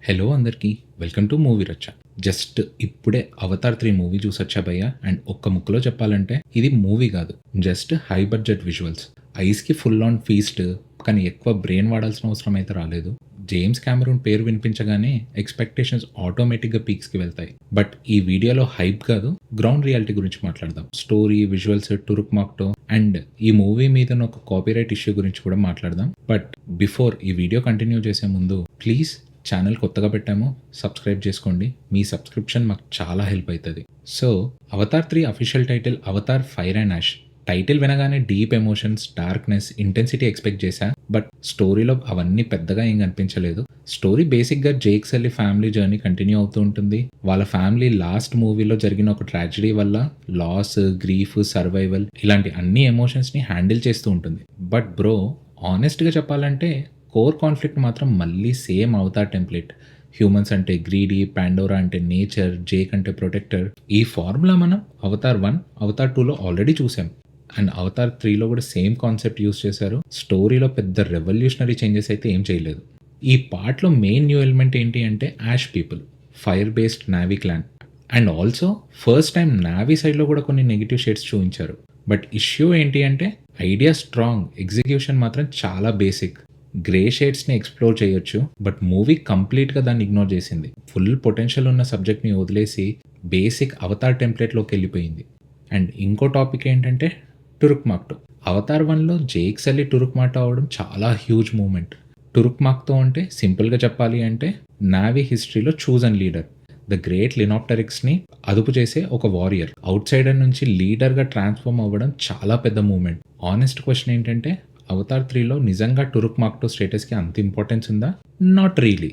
Hello అందరికీ welcome to movie Racha. Just ఇప్పుడే Avatar 3 movie చూసొచ్చా భయ్య. అండ్ ఒక్క ముక్కలో చెప్పాలంటే ఇది మూవీ కాదు, జస్ట్ హై బడ్జెట్ విజువల్స్. ఐస్కి ఫుల్ ఆన్ ఫీస్ట్, కానీ ఎక్కువ బ్రెయిన్ వాడాల్సిన అవసరం అయితే రాలేదు. జేమ్స్ కెమెరూన్ పేరు వినిపించగానే ఎక్స్పెక్టేషన్స్ ఆటోమేటిక్గా పీక్స్కి వెళ్తాయి. బట్ ఈ వీడియోలో హైప్ కాదు, గ్రౌండ్ రియాలిటీ గురించి మాట్లాడదాం. స్టోరీ, విజువల్స్, టురుక్ మాక్టో అండ్ ఈ మూవీ మీద ఒక కాపీరైట్ ఇష్యూ గురించి కూడా మాట్లాడదాం. బట్ బిఫోర్ ఈ వీడియో కంటిన్యూ చేసే ముందు ప్లీజ్ ఛానల్ కొత్తగా పెట్టాము, సబ్స్క్రైబ్ చేసుకోండి. మీ సబ్స్క్రిప్షన్ మాకు చాలా హెల్ప్ అవుతుంది. So Avatar 3 official title Avatar fire and ash. Title వినగానే deep emotions, darkness, intensity expect చేశా. బట్ స్టోరీలో అవన్నీ పెద్దగా ఏం కనిపించలేదు. స్టోరీ బేసిక్గా Jake Sully family journey continue అవుతూ ఉంటుంది. వాళ్ళ ఫ్యామిలీ లాస్ట్ మూవీలో జరిగిన ఒక ట్రాజడీ వల్ల లాస్, గ్రీఫ్, సర్వైవల్ ఇలాంటి అన్ని ఎమోషన్స్ని హ్యాండిల్ చేస్తూ ఉంటుంది. బట్ బ్రో, ఆనెస్ట్గా చెప్పాలంటే కోర్ కాన్ఫ్లిక్ట్ మాత్రం మళ్ళీ సేమ్ అవతార్ టెంప్లెట్. హ్యూమన్స్ అంటే గ్రీడీ, పాండోరా అంటే నేచర్, జేక్ అంటే ప్రొటెక్టర్. ఈ ఫార్ములా మనం అవతార్ 1, అవతార్ 2లో ఆల్రెడీ చూసాం. అండ్ అవతార్ 3లో కూడా సేమ్ కాన్సెప్ట్ యూస్ చేశారు. స్టోరీలో పెద్ద రెవల్యూషనరీ చేంజెస్ అయితే ఏం చేయలేదు. ఈ పార్ట్లో మెయిన్ న్యూ ఎలిమెంట్ ఏంటి అంటే ash people, fire based Na'vi clan. And also first time Na'vi సైడ్లో కూడా కొన్ని నెగిటివ్ షేడ్స్ చూపించారు. బట్ ఇష్యూ ఏంటి అంటే ఐడియా స్ట్రాంగ్, ఎగ్జిక్యూషన్ మాత్రం చాలా బేసిక్. గ్రే షేడ్స్ని ఎక్స్ప్లోర్ చేయొచ్చు, బట్ మూవీ కంప్లీట్గా దాన్ని ఇగ్నోర్ చేసింది. ఫుల్ పొటెన్షియల్ ఉన్న సబ్జెక్ట్ని వదిలేసి బేసిక్ అవతార్ టెంప్లెట్లోకి వెళ్ళిపోయింది. అండ్ ఇంకో టాపిక్ ఏంటంటే టురుక్ మాక్టో. అవతార్ 1లో జేక్ సల్లీ టురుక్ మాక్టో అవడం చాలా హ్యూజ్ మూమెంట్. టురుక్ మాక్టో అంటే సింపుల్గా చెప్పాలి అంటే నావీ హిస్టరీలో చూజన్ లీడర్. ద గ్రేట్ లినాప్టెరిక్స్ని అదుపు చేసే ఒక వారియర్. అవుట్ సైడర్ నుంచి లీడర్గా ట్రాన్స్ఫార్మ్ అవ్వడం చాలా పెద్ద మూమెంట్. ఆనెస్ట్ క్వశ్చన్ ఏంటంటే అవతార్ 3లో నిజంగా టురుక్ మాక్టో స్టేటస్కి అంత ఇంపార్టెన్స్ ఉందా? Not really.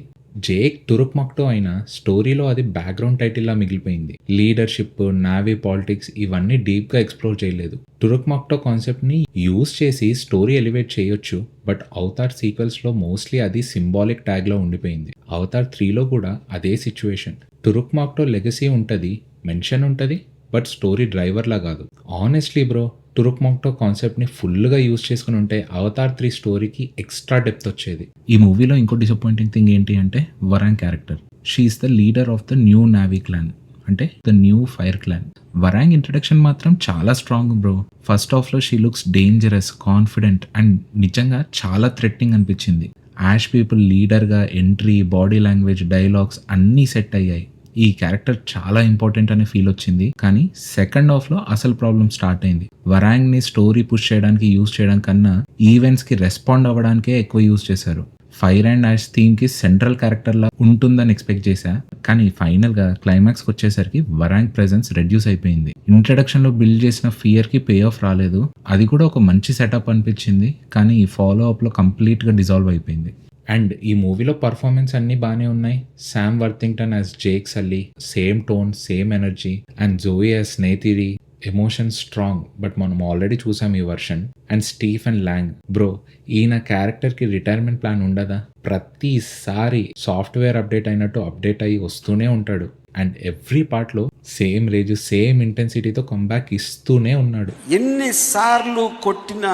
జేక్ టురుక్ మాక్టో అయినా స్టోరీలో అది బ్యాక్గ్రౌండ్ టైటిల్లా మిగిలిపోయింది. లీడర్షిప్, నావీ పాలిటిక్స్ ఇవన్నీ డీప్గా ఎక్స్ప్లోర్ చేయలేదు. టురుక్ మాక్టో కాన్సెప్ట్ని యూజ్ చేసి స్టోరీ ఎలివేట్ చేయొచ్చు, బట్ అవతార్ సీక్వెల్స్లో మోస్ట్లీ అది సింబాలిక్ ట్యాగ్లో ఉండిపోయింది. అవతార్ 3లో కూడా అదే సిచ్యువేషన్. టురుక్ మాక్టో లెగసీ ఉంటుంది, మెన్షన్ ఉంటుంది, బట్ స్టోరీ డ్రైవర్లా కాదు. ఆనెస్ట్లీ బ్రో, టురుక్ మాక్టో కాన్సెప్ట్ని ఫుల్గా యూజ్ చేసుకుని ఉంటే అవతార్ 3 స్టోరీకి ఎక్స్ట్రా డెప్త్ వచ్చేది. ఈ మూవీలో ఇంకో డిసప్పాయింటింగ్ థింగ్ ఏంటి అంటే Varang character. She is the leader of the new Na'vi clan, అంటే the new fire clan. Varang introduction మాత్రం చాలా స్ట్రాంగ్ బ్రో. ఫస్ట్ హాఫ్లో she looks dangerous, confident and నిజంగా చాలా థ్రెట్నింగ్ అనిపించింది. యాష్ పీపుల్ లీడర్గా ఎంట్రీ, బాడీ లాంగ్వేజ్, డైలాగ్స్ అన్నీ set అయ్యాయి. ఈ క్యారెక్టర్ చాలా ఇంపార్టెంట్ అనే ఫీల్ వచ్చింది. కానీ సెకండ్ హాఫ్లో అసలు ప్రాబ్లం స్టార్ట్ అయింది. వరాంగ్ని స్టోరీ పుష్ చేయడానికి యూజ్ చేయడం కన్నా ఈవెంట్స్కి రెస్పాండ్ అవ్వడానికే ఎక్కువ యూజ్ చేశారు. ఫైర్ అండ్ యాష్ థీమ్కి సెంట్రల్ క్యారెక్టర్లా ఉంటుందని ఎక్స్పెక్ట్ చేశా, కానీ ఫైనల్గా క్లైమాక్స్కి వచ్చేసరికి వరాంగ్ ప్రెజెన్స్ రెడ్యూస్ అయిపోయింది. ఇంట్రడక్షన్లో బిల్డ్ చేసిన ఫియర్కి పే ఆఫ్ రాలేదు. అది కూడా ఒక మంచి సెటప్ అనిపించింది, కానీ ఈ ఫాలో అప్లో కంప్లీట్గా డిజాల్వ్ అయిపోయింది. అండ్ ఈ మూవీలో పర్ఫార్మెన్స్ అన్నీ బాగానే ఉన్నాయి. Sam Worthington as Jake Sully, same tone, same energy. And Zoe as Neytiri, emotions strong, but మనం ఆల్రెడీ చూసాం ఈ version. And Stephen Lang bro, ఈయన క్యారెక్టర్కి రిటైర్మెంట్ ప్లాన్ ఉండదా? ప్రతిసారి సాఫ్ట్వేర్ అప్డేట్ అయినట్టు అప్డేట్ అయ్యి వస్తూనే ఉంటాడు. అండ్ ఎవ్రీ పార్ట్లో సేమ్ రేజ్, సేమ్ ఇంటెన్సిటీతో కంబ్యాక్ ఇస్తూనే ఉన్నాడు. ఎన్నిసార్లు కొట్టిన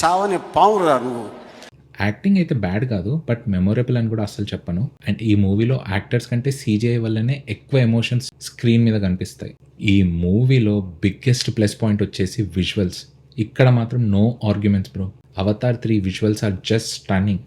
చావని పావురా నువ్వు. యాక్టింగ్ అయితే బ్యాడ్ కాదు, బట్ మెమొరబుల్ అని కూడా అస్సలు చెప్పను. అండ్ ఈ మూవీలో యాక్టర్స్ కంటే CGI వల్లనే ఎక్కువ ఎమోషన్స్ స్క్రీన్ మీద కనిపిస్తాయి. ఈ మూవీలో బిగ్గెస్ట్ ప్లస్ పాయింట్ వచ్చేసి విజువల్స్. ఇక్కడ మాత్రం no arguments bro. Avatar 3 visuals are just stunning.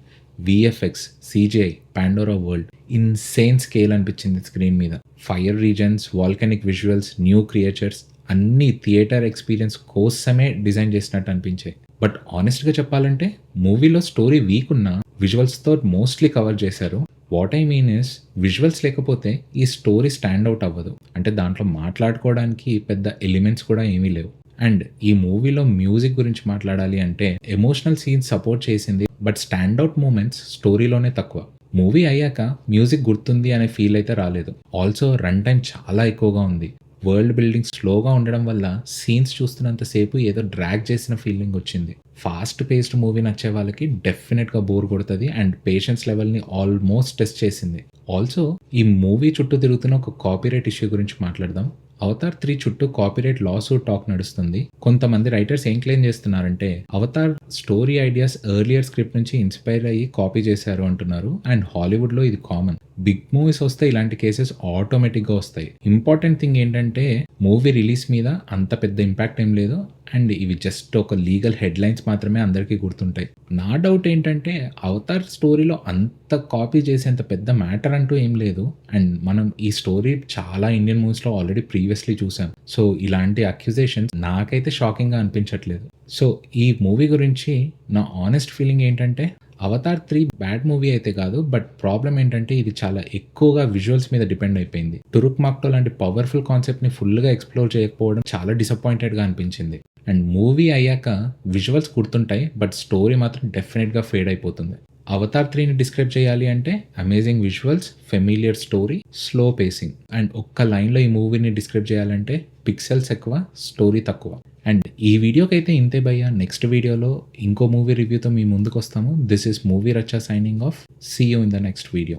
VFX, CGI, Pandora world insane scale అనిపించింది స్క్రీన్ మీద. Fire regions, volcanic visuals, new creatures అన్నీ థియేటర్ ఎక్స్పీరియన్స్ కోసమే డిజైన్ చేసినట్టు అనిపించాయి. బట్ ఆనెస్ట్గా చెప్పాలంటే మూవీలో స్టోరీ వీక్ ఉన్న విజువల్స్తో మోస్ట్లీ కవర్ చేశారు. What I mean is, visuals లేకపోతే ఈ స్టోరీ స్టాండ్ అవుట్ అవ్వదు. అంటే దాంట్లో మాట్లాడుకోవడానికి పెద్ద ఎలిమెంట్స్ కూడా ఏమీ లేవు. అండ్ ఈ మూవీలో మ్యూజిక్ గురించి మాట్లాడాలి అంటే ఎమోషనల్ సీన్స్ సపోర్ట్ చేసింది, బట్ స్టాండ్ అవుట్ మూమెంట్స్ స్టోరీలోనే తక్కువ. మూవీ అయ్యాక మ్యూజిక్ గుర్తుంది అనే ఫీల్ అయితే రాలేదు. ఆల్సో రన్ టైం చాలా ఎక్కువగా ఉంది. వరల్డ్ బిల్డింగ్ స్లోగా ఉండడం వల్ల సీన్స్ చూస్తున్నంతసేపు ఏదో డ్రాగ్ చేసిన ఫీలింగ్ వచ్చింది. ఫాస్ట్ పేస్డ్ మూవీ నచ్చే వాళ్ళకి డెఫినెట్గా బోర్ కొడుతుంది అండ్ పేషెన్స్ లెవెల్ని ఆల్మోస్ట్ టెస్ట్ చేసింది. ఆల్సో ఈ మూవీ చుట్టూ తిరుగుతున్న ఒక కాపీరైట్ ఇష్యూ గురించి మాట్లాడదాం. అవతార్ 3 చుట్టూ కాపీరైట్ లాసూట్ టాక్ నడుస్తుంది. కొంతమంది రైటర్స్ ఏం క్లెయిమ్ చేస్తున్నారంటే Avatar story ideas earlier script నుంచి ఇన్స్పైర్ అయ్యి కాపీ చేశారు అంటున్నారు. అండ్ హాలీవుడ్లో ఇది కామన్. బిగ్ మూవీస్ వస్తే ఇలాంటి కేసెస్ ఆటోమేటిక్గా వస్తాయి. ఇంపార్టెంట్ థింగ్ ఏంటంటే మూవీ రిలీజ్ మీద అంత పెద్ద ఇంపాక్ట్ ఏం లేదు అండ్ ఇవి జస్ట్ ఒక లీగల్ హెడ్లైన్స్ మాత్రమే అందరికీ గుర్తుంటాయి. నా డౌట్ ఏంటంటే అవతార్ స్టోరీలో అంత కాపీ చేసేంత పెద్ద మ్యాటర్ అంటూ ఏం లేదు అండ్ మనం ఈ స్టోరీ చాలా ఇండియన్ మూవీస్లో ఆల్రెడీ ప్రీవియస్లీ చూసాం. సో ఇలాంటి అక్యుజేషన్స్ నాకైతే షాకింగ్గా అనిపించట్లేదు. సో ఈ మూవీ గురించి నా ఆనెస్ట్ ఫీలింగ్ ఏంటంటే అవతార్ 3 బ్యాడ్ మూవీ అయితే కాదు, బట్ ప్రాబ్లం ఏంటంటే ఇది చాలా ఎక్కువగా విజువల్స్ మీద డిపెండ్ అయిపోయింది. టురుక్ మాక్టో లాంటి పవర్ఫుల్ కాన్సెప్ట్ని ఫుల్గా ఎక్స్ప్లోర్ చేయకపోవడం చాలా డిసప్పాయింటెడ్గా అనిపించింది. అండ్ మూవీ అయ్యాక విజువల్స్ గుర్తుంటాయి బట్ స్టోరీ మాత్రం డెఫినెట్గా ఫేడ్ అయిపోతుంది. అవతార్ 3ని డిస్క్రైబ్ చేయాలి అంటే amazing visuals, familiar story, slow facing and ఒక్క లైన్లో ఈ మూవీని డిస్క్రైబ్ చేయాలంటే పిక్సెల్స్ ఎక్కువ, స్టోరీ తక్కువ. అండ్ ఈ వీడియోకి అయితే ఇంతే భయ్యా. నెక్స్ట్ వీడియోలో ఇంకో మూవీ రివ్యూతో మీ ముందుకు వస్తాము. This is movie Racha signing off. See you in the next video.